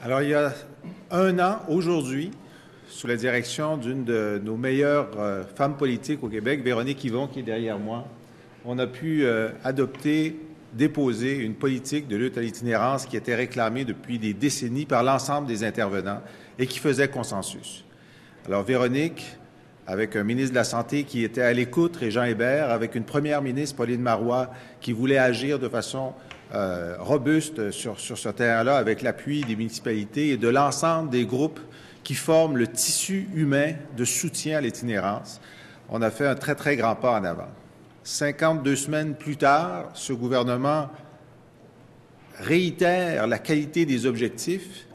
Alors, il y a un an, aujourd'hui, sous la direction d'une de nos meilleures femmes politiques au Québec, Véronique Yvon, qui est derrière moi, on a pu déposer une politique de lutte à l'itinérance qui était réclamée depuis des décennies par l'ensemble des intervenants et qui faisait consensus. Alors, Véronique, avec un ministre de la Santé qui était à l'écoute, Régent Hébert, avec une première ministre, Pauline Marois, qui voulait agir de façon robuste sur ce terrain-là, avec l'appui des municipalités et de l'ensemble des groupes qui forment le tissu humain de soutien à l'itinérance. On a fait un très, très grand pas en avant. 52 semaines plus tard, ce gouvernement réitère la qualité des objectifs,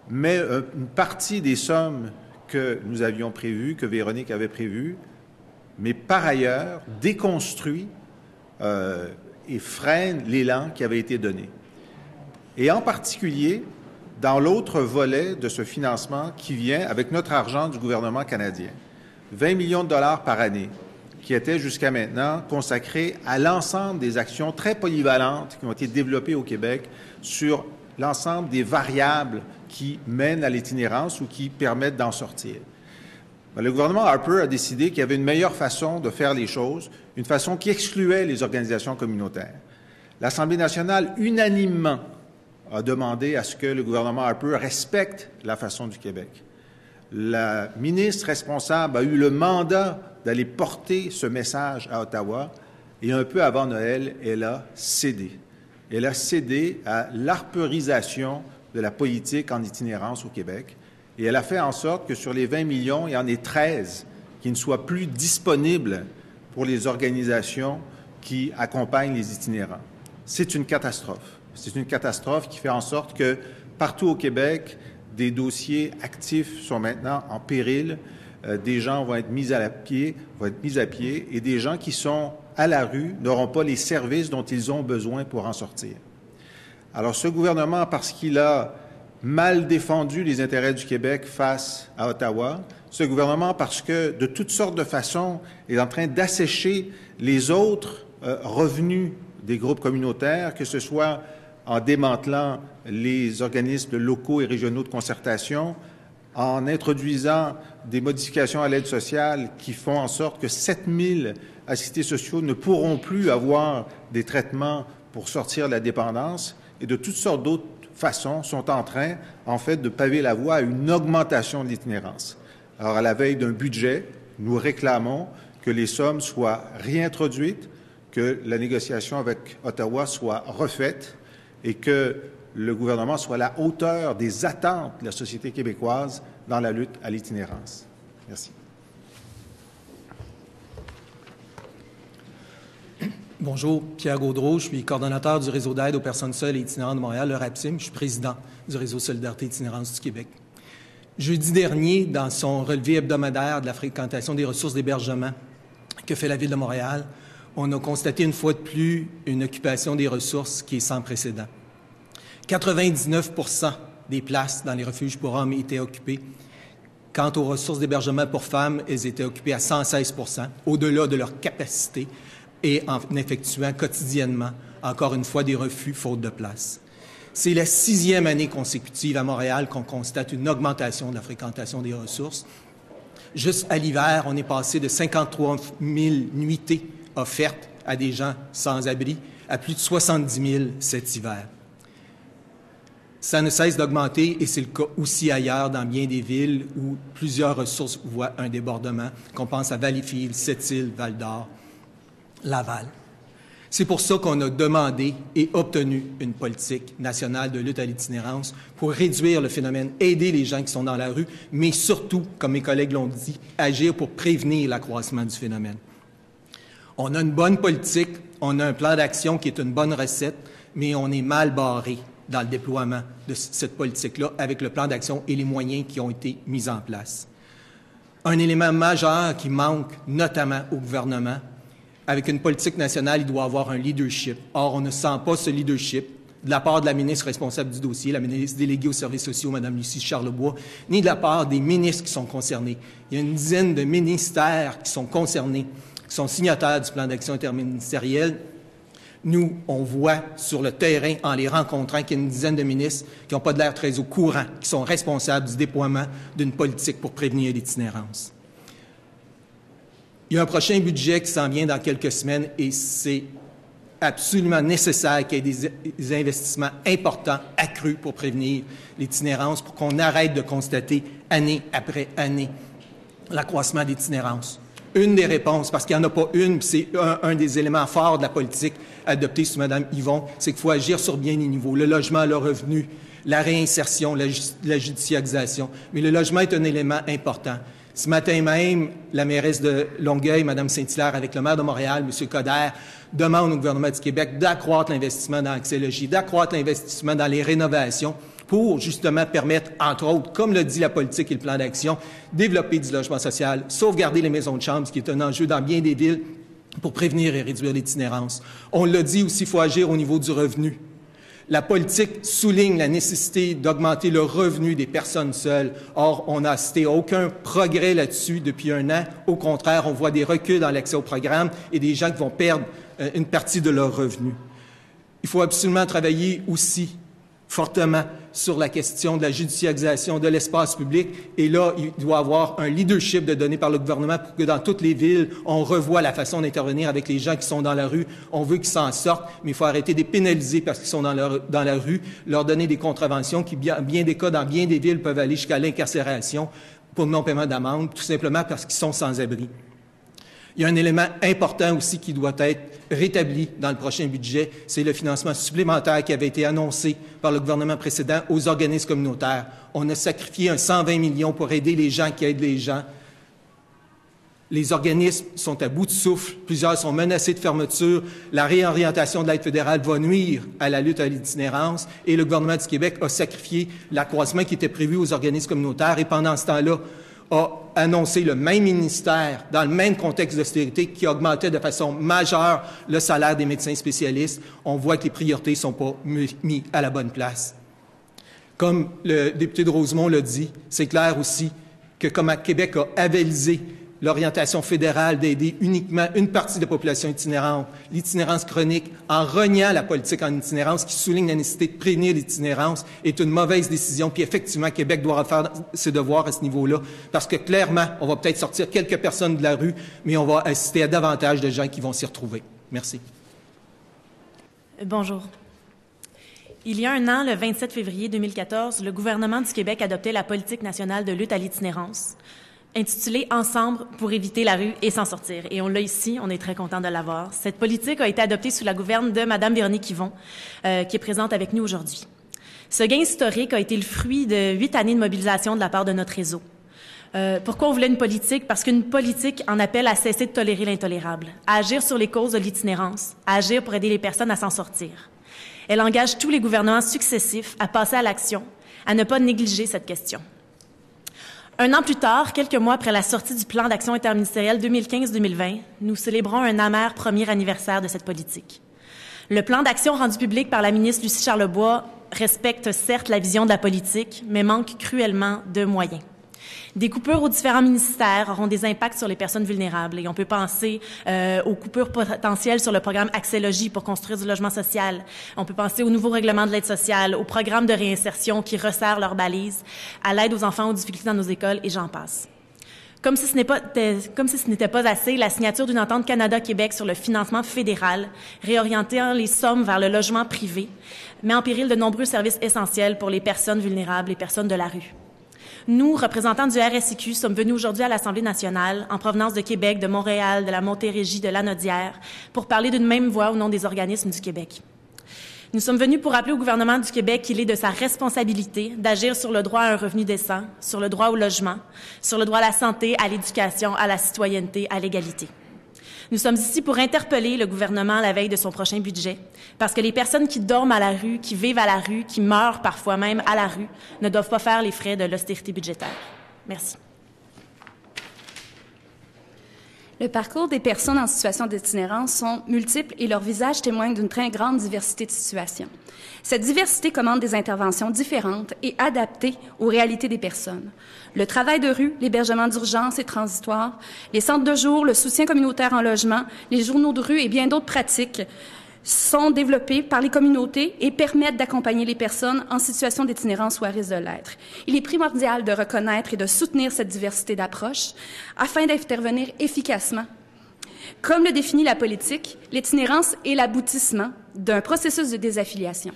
mais une partie des sommes que nous avions prévues, que Véronique avait prévues, mais par ailleurs déconstruit et freine l'élan qui avait été donné. Et en particulier, dans l'autre volet de ce financement qui vient avec notre argent du gouvernement canadien, 20 millions de dollars par année, qui étaient jusqu'à maintenant consacrés à l'ensemble des actions très polyvalentes qui ont été développées au Québec sur l'ensemble des variables qui mènent à l'itinérance ou qui permettent d'en sortir. Le gouvernement Harper a décidé qu'il y avait une meilleure façon de faire les choses, une façon qui excluait les organisations communautaires. L'Assemblée nationale, unanimement, a demandé à ce que le gouvernement Harper respecte la façon du Québec. La ministre responsable a eu le mandat d'aller porter ce message à Ottawa et un peu avant Noël, elle a cédé. Elle a cédé à l'harperisation de la politique en itinérance au Québec et elle a fait en sorte que sur les 20 millions, il y en ait 13 qui ne soient plus disponibles pour les organisations qui accompagnent les itinérants. C'est une catastrophe. C'est une catastrophe qui fait en sorte que partout au Québec, des dossiers actifs sont maintenant en péril. Des gens vont être mis à pied et des gens qui sont à la rue n'auront pas les services dont ils ont besoin pour en sortir. Alors, ce gouvernement, parce qu'il a mal défendu les intérêts du Québec face à Ottawa, ce gouvernement, parce que de toutes sortes de façons, est en train d'assécher les autres revenus des groupes communautaires, que ce soit en démantelant les organismes locaux et régionaux de concertation, en introduisant des modifications à l'aide sociale qui font en sorte que 7000 assistés sociaux ne pourront plus avoir des traitements pour sortir de la dépendance et de toutes sortes d'autres façons sont en train, en fait, de paver la voie à une augmentation de l'itinérance. Alors, à la veille d'un budget, nous réclamons que les sommes soient réintroduites, que la négociation avec Ottawa soit refaite et que le gouvernement soit à la hauteur des attentes de la société québécoise dans la lutte à l'itinérance. Merci. Bonjour, Pierre Gaudreau, je suis coordonnateur du réseau d'aide aux personnes seules et itinérantes de Montréal, le RAPSIM. Je suis président du réseau Solidarité Itinérance du Québec. Jeudi dernier, dans son relevé hebdomadaire de la fréquentation des ressources d'hébergement que fait la Ville de Montréal, on a constaté une fois de plus une occupation des ressources qui est sans précédent. 99 % des places dans les refuges pour hommes étaient occupées. Quant aux ressources d'hébergement pour femmes, elles étaient occupées à 116 %, au-delà de leur capacité et en effectuant quotidiennement, encore une fois, des refus faute de place. C'est la 6e année consécutive à Montréal qu'on constate une augmentation de la fréquentation des ressources. Juste à l'hiver, on est passé de 53 000 nuitées offertes à des gens sans abri à plus de 70 000 cet hiver. Ça ne cesse d'augmenter et c'est le cas aussi ailleurs dans bien des villes où plusieurs ressources voient un débordement, qu'on pense à Valleyfield, Sept-Îles, Val-d'Or, Laval. C'est pour ça qu'on a demandé et obtenu une politique nationale de lutte à l'itinérance pour réduire le phénomène, aider les gens qui sont dans la rue, mais surtout, comme mes collègues l'ont dit, agir pour prévenir l'accroissement du phénomène. On a une bonne politique, on a un plan d'action qui est une bonne recette, mais on est mal barré dans le déploiement de cette politique-là avec le plan d'action et les moyens qui ont été mis en place. Un élément majeur qui manque notamment au gouvernement, avec une politique nationale, il doit avoir un leadership. Or, on ne sent pas ce leadership de la part de la ministre responsable du dossier, la ministre déléguée aux services sociaux, Mme Lucie Charlebois, ni de la part des ministres qui sont concernés. Il y a une dizaine de ministères qui sont concernés, qui sont signataires du plan d'action interministériel. Nous, on voit sur le terrain, en les rencontrant, qu'il y a une dizaine de ministres qui n'ont pas de l'air très au courant, qui sont responsables du déploiement d'une politique pour prévenir l'itinérance. Il y a un prochain budget qui s'en vient dans quelques semaines et c'est absolument nécessaire qu'il y ait des investissements importants, accrus pour prévenir l'itinérance, pour qu'on arrête de constater année après année l'accroissement d'itinérance. Une des réponses, parce qu'il n'y en a pas une, c'est un des éléments forts de la politique adoptée sous Mme Yvon, c'est qu'il faut agir sur bien des niveaux. Le logement, le revenu, la réinsertion, la judiciarisation. Mais le logement est un élément important. Ce matin même, la mairesse de Longueuil, Mme Saint-Hilaire, avec le maire de Montréal, M. Coder, demande au gouvernement du Québec d'accroître l'investissement dans l'accès-logis, d'accroître l'investissement dans les rénovations pour justement permettre, entre autres, comme le dit la politique et le plan d'action, développer du logement social, sauvegarder les maisons de chambre, ce qui est un enjeu dans bien des villes pour prévenir et réduire l'itinérance. On l'a dit aussi, il faut agir au niveau du revenu. La politique souligne la nécessité d'augmenter le revenu des personnes seules. Or, on n'a assisté à aucun progrès là-dessus depuis un an. Au contraire, on voit des reculs dans l'accès au programme et des gens qui vont perdre une partie de leur revenu. Il faut absolument travailler aussi fortement sur la question de la judiciarisation de l'espace public. Et là, il doit y avoir un leadership de donné par le gouvernement pour que dans toutes les villes, on revoie la façon d'intervenir avec les gens qui sont dans la rue. On veut qu'ils s'en sortent, mais il faut arrêter de les pénaliser parce qu'ils sont dans la rue, leur donner des contraventions qui, bien des cas, dans bien des villes, peuvent aller jusqu'à l'incarcération pour le non-paiement d'amende, tout simplement parce qu'ils sont sans abri. Il y a un élément important aussi qui doit être rétabli dans le prochain budget, c'est le financement supplémentaire qui avait été annoncé par le gouvernement précédent aux organismes communautaires. On a sacrifié un 120 millions pour aider les gens qui aident les gens. Les organismes sont à bout de souffle, plusieurs sont menacés de fermeture. La réorientation de l'aide fédérale va nuire à la lutte à l'itinérance et le gouvernement du Québec a sacrifié l'accroissement qui était prévu aux organismes communautaires et pendant ce temps-là, a annoncé le même ministère, dans le même contexte d'austérité, qui augmentait de façon majeure le salaire des médecins spécialistes. On voit que les priorités ne sont pas mises à la bonne place. Comme le député de Rosemont l'a dit, c'est clair aussi que comme Québec a avalisé l'orientation fédérale d'aider uniquement une partie de la population itinérante, l'itinérance chronique, en reniant la politique en itinérance qui souligne la nécessité de prévenir l'itinérance, est une mauvaise décision. Puis effectivement, Québec doit refaire ses devoirs à ce niveau-là, parce que clairement, on va peut-être sortir quelques personnes de la rue, mais on va assister à davantage de gens qui vont s'y retrouver. Merci. Bonjour. Il y a un an, le 27 février 2014, le gouvernement du Québec adoptait la politique nationale de lutte à l'itinérance, intitulée « Ensemble pour éviter la rue et s'en sortir ». Et on l'a ici, on est très content de l'avoir. Cette politique a été adoptée sous la gouverne de Mme Véronique Yvon, qui est présente avec nous aujourd'hui. Ce gain historique a été le fruit de 8 années de mobilisation de la part de notre réseau. Pourquoi on voulait une politique? Parce qu'une politique en appelle à cesser de tolérer l'intolérable, à agir sur les causes de l'itinérance, à agir pour aider les personnes à s'en sortir. Elle engage tous les gouvernements successifs à passer à l'action, à ne pas négliger cette question. Un an plus tard, quelques mois après la sortie du plan d'action interministériel 2015-2020, nous célébrons un amer premier anniversaire de cette politique. Le plan d'action rendu public par la ministre Lucie Charlebois respecte certes la vision de la politique, mais manque cruellement de moyens. Des coupures aux différents ministères auront des impacts sur les personnes vulnérables et on peut penser aux coupures potentielles sur le programme Accès-Logis pour construire du logement social. On peut penser au nouveau règlement de l'aide sociale, au programme de réinsertion qui resserre leurs balises, à l'aide aux enfants aux difficultés dans nos écoles et j'en passe. Comme si ce n'était pas assez, la signature d'une entente Canada-Québec sur le financement fédéral, réorientant les sommes vers le logement privé, met en péril de nombreux services essentiels pour les personnes vulnérables, les personnes de la rue. Nous, représentants du RSIQ, sommes venus aujourd'hui à l'Assemblée nationale, en provenance de Québec, de Montréal, de la Montérégie, de Lanaudière, pour parler d'une même voix au nom des organismes du Québec. Nous sommes venus pour rappeler au gouvernement du Québec qu'il est de sa responsabilité d'agir sur le droit à un revenu décent, sur le droit au logement, sur le droit à la santé, à l'éducation, à la citoyenneté, à l'égalité. Nous sommes ici pour interpeller le gouvernement à la veille de son prochain budget, parce que les personnes qui dorment à la rue, qui vivent à la rue, qui meurent parfois même à la rue, ne doivent pas faire les frais de l'austérité budgétaire. Merci. Le parcours des personnes en situation d'itinérance sont multiples et leurs visages témoignent d'une très grande diversité de situations. Cette diversité commande des interventions différentes et adaptées aux réalités des personnes. Le travail de rue, l'hébergement d'urgence et transitoire, les centres de jour, le soutien communautaire en logement, les journaux de rue et bien d'autres pratiques sont développés par les communautés et permettent d'accompagner les personnes en situation d'itinérance ou à risque de l'être. Il est primordial de reconnaître et de soutenir cette diversité d'approches afin d'intervenir efficacement. Comme le définit la politique, l'itinérance est l'aboutissement d'un processus de désaffiliation.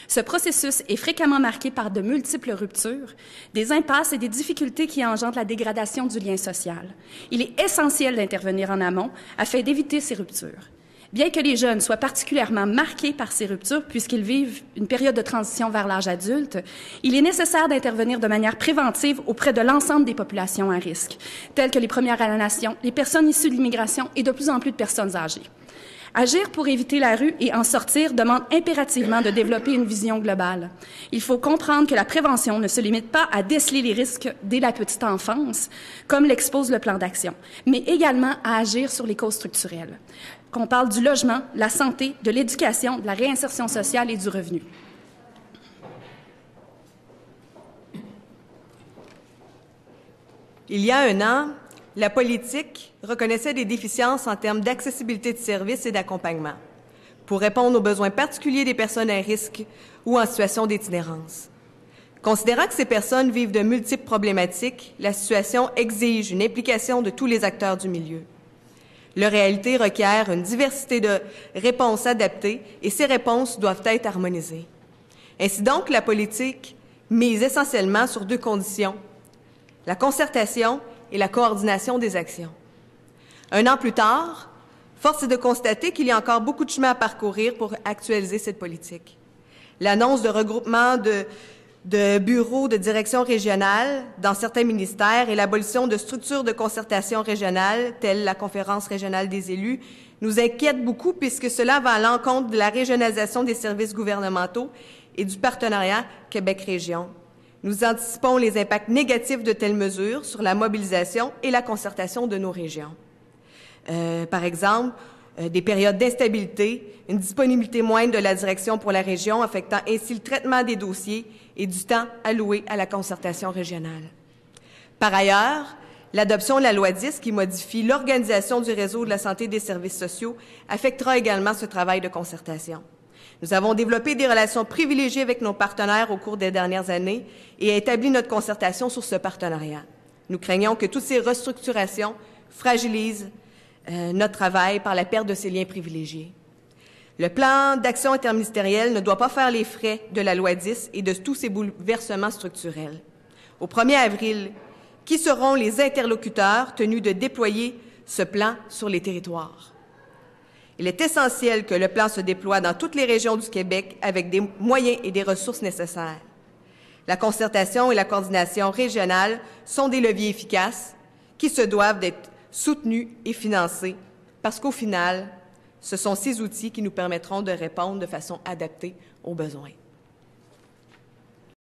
Ce processus est fréquemment marqué par de multiples ruptures, des impasses et des difficultés qui engendrent la dégradation du lien social. Il est essentiel d'intervenir en amont afin d'éviter ces ruptures. Bien que les jeunes soient particulièrement marqués par ces ruptures puisqu'ils vivent une période de transition vers l'âge adulte, il est nécessaire d'intervenir de manière préventive auprès de l'ensemble des populations à risque, telles que les Premières Nations, les personnes issues de l'immigration et de plus en plus de personnes âgées. Agir pour éviter la rue et en sortir demande impérativement de développer une vision globale. Il faut comprendre que la prévention ne se limite pas à déceler les risques dès la petite enfance, comme l'expose le plan d'action, mais également à agir sur les causes structurelles. Qu'on parle du logement, de la santé, de l'éducation, de la réinsertion sociale et du revenu. Il y a un an, la politique reconnaissait des déficiences en termes d'accessibilité de services et d'accompagnement pour répondre aux besoins particuliers des personnes à risque ou en situation d'itinérance. Considérant que ces personnes vivent de multiples problématiques, la situation exige une implication de tous les acteurs du milieu. Leur réalité requiert une diversité de réponses adaptées et ces réponses doivent être harmonisées. Ainsi donc, la politique mise essentiellement sur deux conditions, la concertation et la coordination des actions. Un an plus tard, force est de constater qu'il y a encore beaucoup de chemin à parcourir pour actualiser cette politique. L'annonce de regroupement de bureaux de direction régionale dans certains ministères et l'abolition de structures de concertation régionales, telles la Conférence régionale des élus, nous inquiète beaucoup puisque cela va à l'encontre de la régionalisation des services gouvernementaux et du partenariat Québec-Région. Nous anticipons les impacts négatifs de telles mesures sur la mobilisation et la concertation de nos régions. Par exemple, des périodes d'instabilité, une disponibilité moindre de la direction pour la région, affectant ainsi le traitement des dossiers et du temps alloué à la concertation régionale. Par ailleurs, l'adoption de la loi 10, qui modifie l'organisation du réseau de la santé et des services sociaux, affectera également ce travail de concertation. Nous avons développé des relations privilégiées avec nos partenaires au cours des dernières années et établi notre concertation sur ce partenariat. Nous craignons que toutes ces restructurations fragilisent notre travail par la perte de ces liens privilégiés. Le plan d'action interministériel ne doit pas faire les frais de la loi 10 et de tous ces bouleversements structurels. Au 1er avril, qui seront les interlocuteurs tenus de déployer ce plan sur les territoires? Il est essentiel que le plan se déploie dans toutes les régions du Québec avec des moyens et des ressources nécessaires. La concertation et la coordination régionale sont des leviers efficaces qui se doivent d'être soutenus et financés parce qu'au final, ce sont ces outils qui nous permettront de répondre de façon adaptée aux besoins.